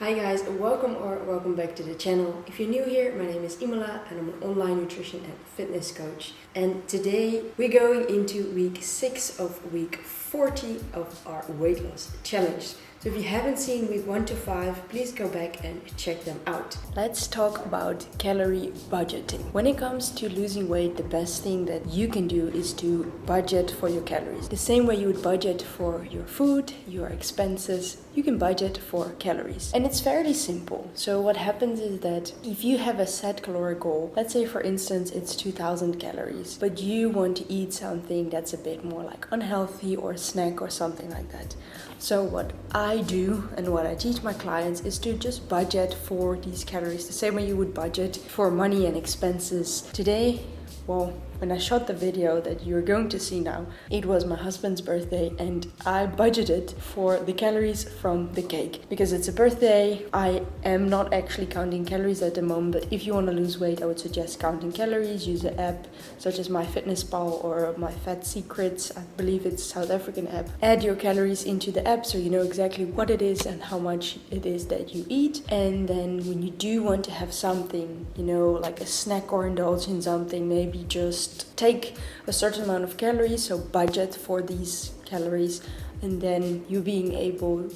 Hi guys, welcome back to the channel. If you're new here, my name is Imola and I'm an online nutrition and fitness coach. And today we're going into week 6 of week 40 of our weight loss challenge. So if you haven't seen week 1 to 5, please go back and check them out. Let's talk about calorie budgeting. When it comes to losing weight, the best thing that you can do is to budget for your calories. The same way you would budget for your food, your expenses, you can budget for calories. And it's fairly simple. So what happens is that if you have a set calorie goal, let's say for instance it's 2000 calories, but you want to eat something that's a bit more like unhealthy or a snack or something like that. So what I do and what I teach my clients is to just budget for these calories the same way you would budget for money and expenses. Today, when I shot the video that you're going to see now, it was my husband's birthday and I budgeted for the calories from the cake. Because it's a birthday, I am not actually counting calories at the moment, but if you want to lose weight, I would suggest counting calories. Use an app such as MyFitnessPal or My Fat Secrets, I believe it's a South African app. Add your calories into the app so you know exactly what it is and how much it is that you eat. And then when you do want to have something, like a snack or indulge in something, maybe just take a certain amount of calories, so budget for these calories, and then you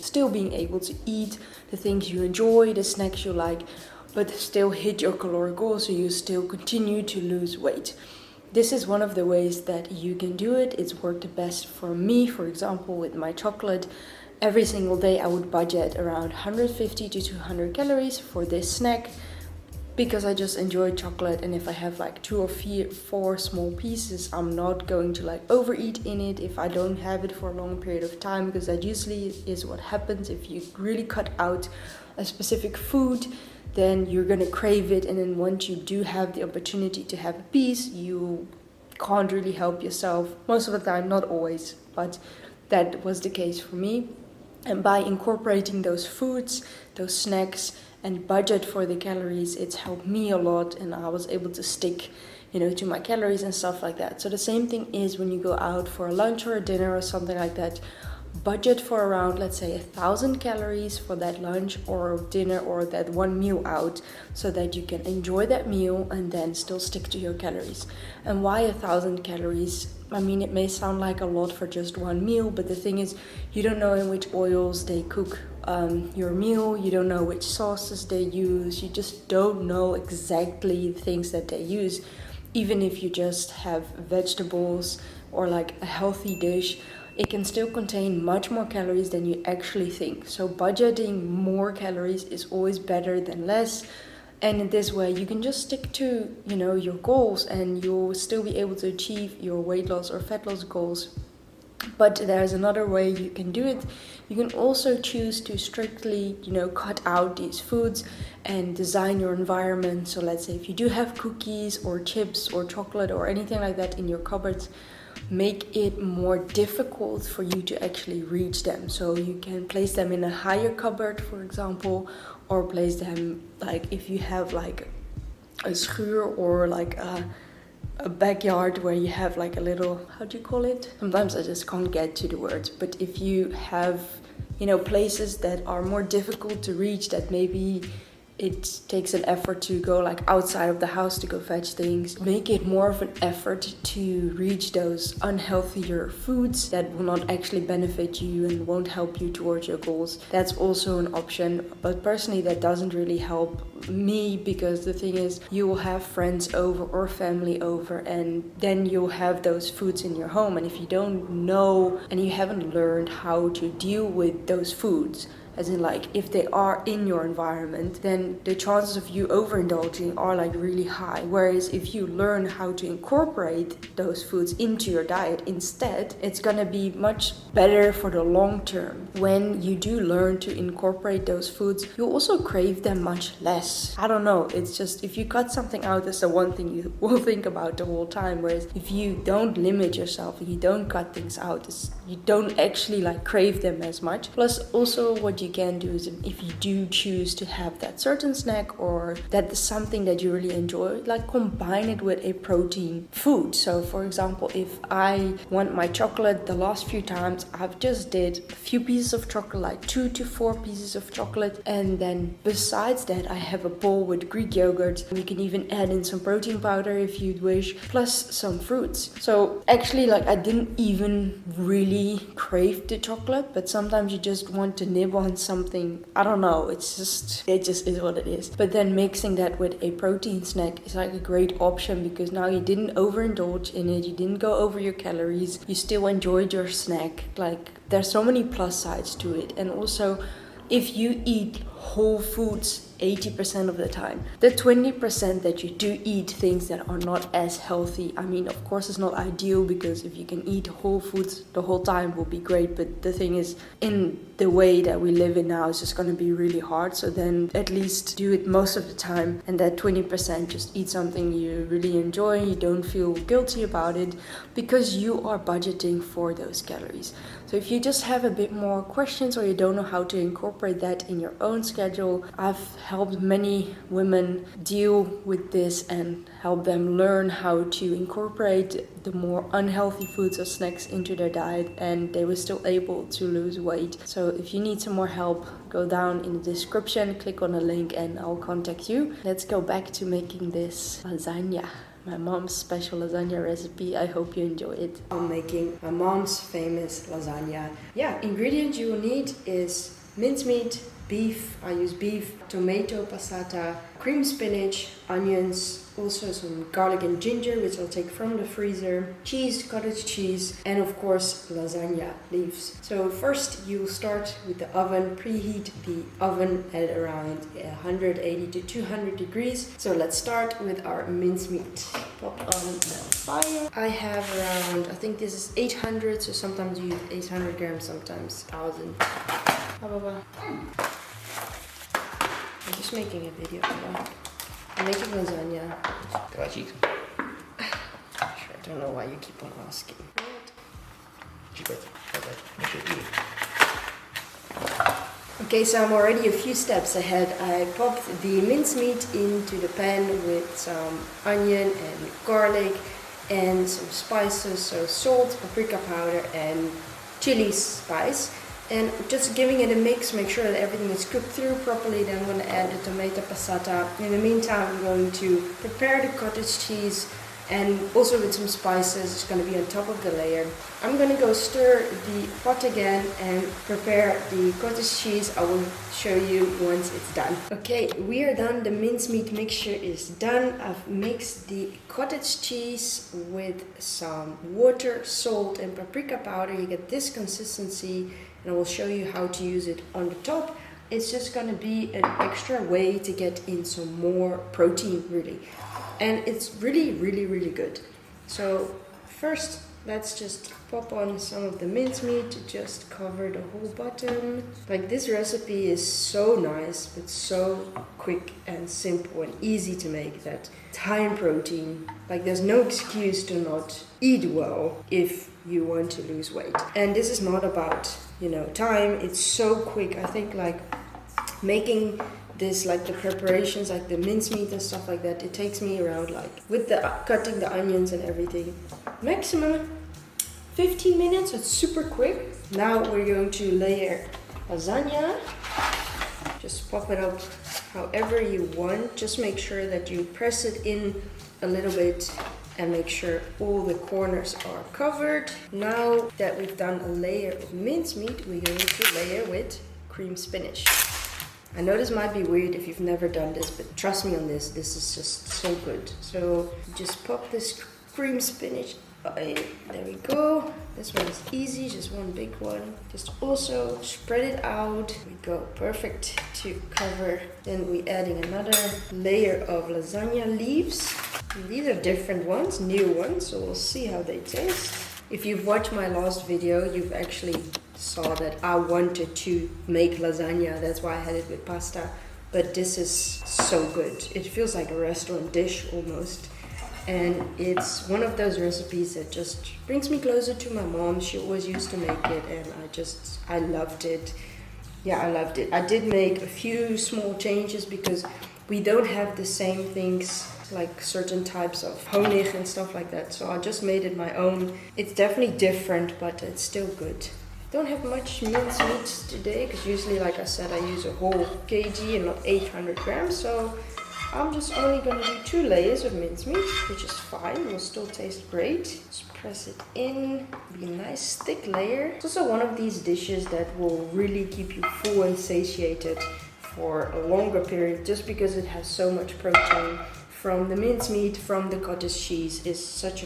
still being able to eat the things you enjoy, the snacks you like, but still hit your caloric goal, so you still continue to lose weight. This is one of the ways that you can do it. It's worked the best for me. For example, with my chocolate, every single day I would budget around 150 to 200 calories for this snack, because I just enjoy chocolate, and if I have like 2 or 4 small pieces, I'm not going to overeat in it if I don't have it for a long period of time, because that usually is what happens. If you really cut out a specific food, then you're gonna crave it, and then once you do have the opportunity to have a piece, you can't really help yourself. Most of the time, not always, but that was the case for me. And by incorporating those foods, those snacks, and budget for the calories, it's helped me a lot, and I was able to stick to my calories and stuff like that. So the same thing is when you go out for a lunch or a dinner or something like that, budget for around, let's say, 1000 calories for that lunch or dinner or that one meal out, so that you can enjoy that meal and then still stick to your calories. And why 1000 calories? I mean, it may sound like a lot for just one meal, but the thing is, you don't know in which oils they cook your meal, you don't know which sauces they use, you just don't know exactly the things that they use. Even if you just have vegetables or like a healthy dish, it can still contain much more calories than you actually think. So budgeting more calories is always better than less. And in this way, you can just stick to, your goals, and you'll still be able to achieve your weight loss or fat loss goals. But there's another way you can do it. You can also choose to strictly, cut out these foods and design your environment. So let's say if you do have cookies or chips or chocolate or anything like that in your cupboards, make it more difficult for you to actually reach them. So you can place them in a higher cupboard, for example, or place them if you have a schuur or a backyard where you have a little, how do you call it? Sometimes I just can't get to the words, but if you have, places that are more difficult to reach, that maybe it takes an effort to go outside of the house to go fetch things, make it more of an effort to reach those unhealthier foods that will not actually benefit you and won't help you towards your goals. That's also an option, but personally that doesn't really help me, because the thing is, you will have friends over or family over, and then you'll have those foods in your home, and if you don't know and you haven't learned how to deal with those foods, as in if they are in your environment, then the chances of you overindulging are really high. Whereas if you learn how to incorporate those foods into your diet instead, it's gonna be much better for the long term. When you do learn to incorporate those foods, you'll also crave them much less. I don't know, it's just, if you cut something out, that's the one thing you will think about the whole time. Whereas if you don't limit yourself and you don't cut things out, you don't actually crave them as much. Plus also what you can do is, if you do choose to have that certain snack or that is something that you really enjoy, like combine it with a protein food. So for example, if I want my chocolate, the last few times I've just did a few pieces of chocolate, like 2 to 4 pieces of chocolate, and then besides that I have a bowl with Greek yogurt. You can even add in some protein powder if you'd wish, plus some fruits. So actually, like, I didn't even really crave the chocolate, but sometimes you just want to nibble on something. I don't know, it just is what it is. But then mixing that with a protein snack is like a great option, because now you didn't overindulge in it, you didn't go over your calories, you still enjoyed your snack. Like, there's so many plus sides to it. And also, if you eat whole foods 80% of the time, the 20% that you do eat things that are not as healthy, I mean, of course it's not ideal, because if you can eat whole foods the whole time will be great, but the thing is, in the way that we live in now, it's just going to be really hard. So then at least do it most of the time, and that 20% just eat something you really enjoy, you don't feel guilty about it, because you are budgeting for those calories. So if you just have a bit more questions, or you don't know how to incorporate that in your own schedule, I've helped many women deal with this and help them learn how to incorporate the more unhealthy foods or snacks into their diet, and they were still able to lose weight. So if you need some more help, go down in the description, click on the link and I'll contact you. Let's go back to making this lasagna. My mom's special lasagna recipe. I hope you enjoy it. I'm making my mom's famous lasagna. Yeah, ingredients you will need is mincemeat, beef, I use beef, tomato passata, cream spinach, onions, also some garlic and ginger, which I'll take from the freezer, cheese, cottage cheese, and of course lasagna leaves. So first you will start with the oven, preheat the oven at around 180 to 200 degrees. So let's start with our mincemeat. Pop on the fire. I have around, I think this is 800, so sometimes you use 800 grams, sometimes 1000. I'm just making a video. I'm making lasagna. I don't know why you keep on asking. Okay, so I'm already a few steps ahead. I popped the mincemeat into the pan with some onion and garlic and some spices, so salt, paprika powder and chili spice. And just giving it a mix, make sure that everything is cooked through properly. Then I'm going to add the tomato passata. In the meantime, I'm going to prepare the cottage cheese, and also with some spices. It's going to be on top of the layer. I'm going to go stir the pot again and prepare the cottage cheese. I will show you once it's done. Okay, we are done. The mincemeat mixture is done. I've mixed the cottage cheese with some water, salt and paprika powder. You get this consistency, and I will show you how to use it on the top. It's just going to be an extra way to get in some more protein, really. And it's really, really, really good. So first, let's just pop on some of the mincemeat to just cover the whole bottom. Like, this recipe is so nice, but so quick and simple and easy to make, that high in protein. Like, there's no excuse to not eat well if you want to lose weight. And this is not about, time. It's so quick. I think, like, making this, like the preparations, like the mincemeat and stuff like that, it takes me around, like, with the cutting the onions and everything, maximum 15 minutes. It's super quick. Now we're going to layer lasagna. Just pop it up however you want. Just make sure that you press it in a little bit and make sure all the corners are covered. Now that we've done a layer of mincemeat, we're going to layer with cream spinach. I know this might be weird if you've never done this, but trust me on this, this is just so good. So just pop this cream spinach. There we go. This one is easy, just one big one. Just also spread it out. There we go, perfect to cover. Then we're adding another layer of lasagna leaves. And these are different ones, new ones, so we'll see how they taste. If you've watched my last video, you've actually saw that I wanted to make lasagna. That's why I had it with pasta. But this is so good. It feels like a restaurant dish almost. And it's one of those recipes that just brings me closer to my mom. She always used to make it, and I loved it. yeah, I loved it. I did make a few small changes because we don't have the same things, like certain types of honig and stuff like that. So I just made it my own. It's definitely different, but it's still good. Don't have much mince meat today because usually, like I said, I use a whole kg and not 800 grams. So I'm just only going to do 2 layers of mincemeat, which is fine. It will still taste great. Just press it in. Be a nice thick layer. It's also one of these dishes that will really keep you full and satiated for a longer period, just because it has so much protein from the mincemeat, from the cottage cheese. It's just such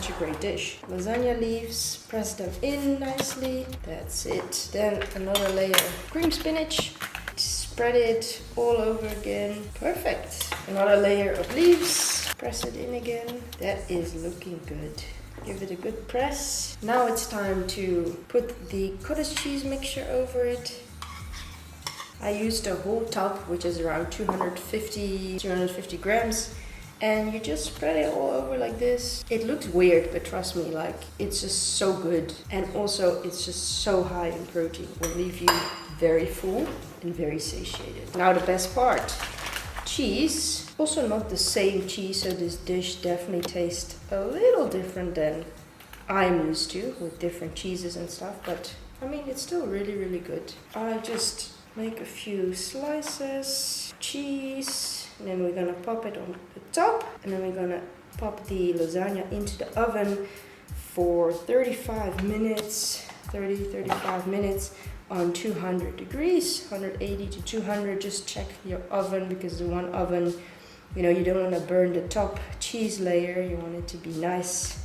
a great dish. Lasagna leaves, press them in nicely. That's it. Then another layer of cream spinach. Spread it all over again. Perfect. Another layer of leaves. Press it in again. That is looking good. Give it a good press. Now it's time to put the cottage cheese mixture over it. I used a whole tub, which is around 250 grams. And you just spread it all over like this. It looks weird, but trust me, like, it's just so good. And also, it's just so high in protein. It will leave you very full and very satiated. Now the best part. Cheese. Also not the same cheese, so this dish definitely tastes a little different than I'm used to with different cheeses and stuff. But, I mean, it's still really, really good. I just make a few slices. Cheese. And then we're gonna pop it on the top, and then we're gonna pop the lasagna into the oven for 35 minutes on 200 degrees, 180 to 200. Just check your oven, because the one oven, you know, you don't want to burn the top cheese layer. You want it to be nice.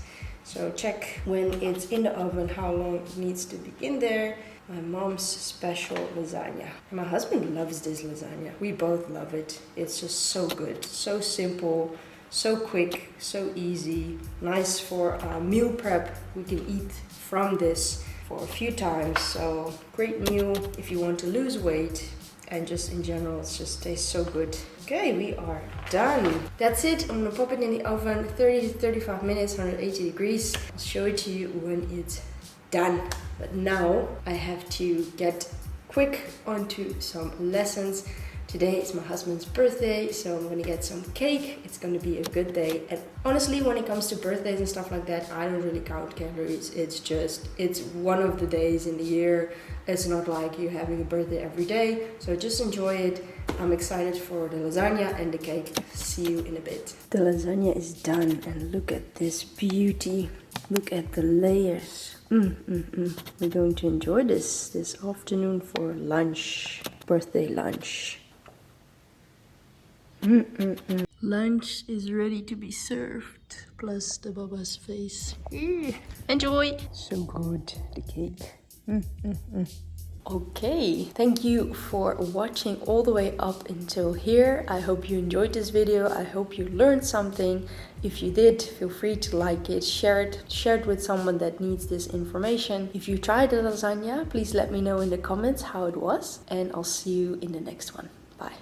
So check when it's in the oven how long it needs to be in there. My mom's special lasagna. My husband loves this lasagna. We both love it. It's just so good, so simple, so quick, so easy. Nice for meal prep. We can eat from this for a few times. So great meal if you want to lose weight, and just in general, it just tastes so good. Okay, we are done. That's it. I'm gonna pop it in the oven 30 to 35 minutes, 180 degrees. I'll show it to you when it's done. But now I have to get quick onto some lessons. Today is my husband's birthday, so I'm gonna get some cake. It's gonna be a good day. And honestly, when it comes to birthdays and stuff like that, I don't really count calories. It's one of the days in the year. It's not like you're having a birthday every day. So just enjoy it. I'm excited for the lasagna and the cake. See you in a bit. The lasagna is done, and look at this beauty. Look at the layers. We're going to enjoy this afternoon for lunch, birthday lunch. Lunch is ready to be served, plus the Baba's face. Enjoy! So good, the cake. Okay, thank you for watching all the way up until here. I hope you enjoyed this video. I hope you learned something. If you did, feel free to like it, share it with someone that needs this information. If you tried the lasagna, please let me know in the comments how it was, and I'll see you in the next one. Bye.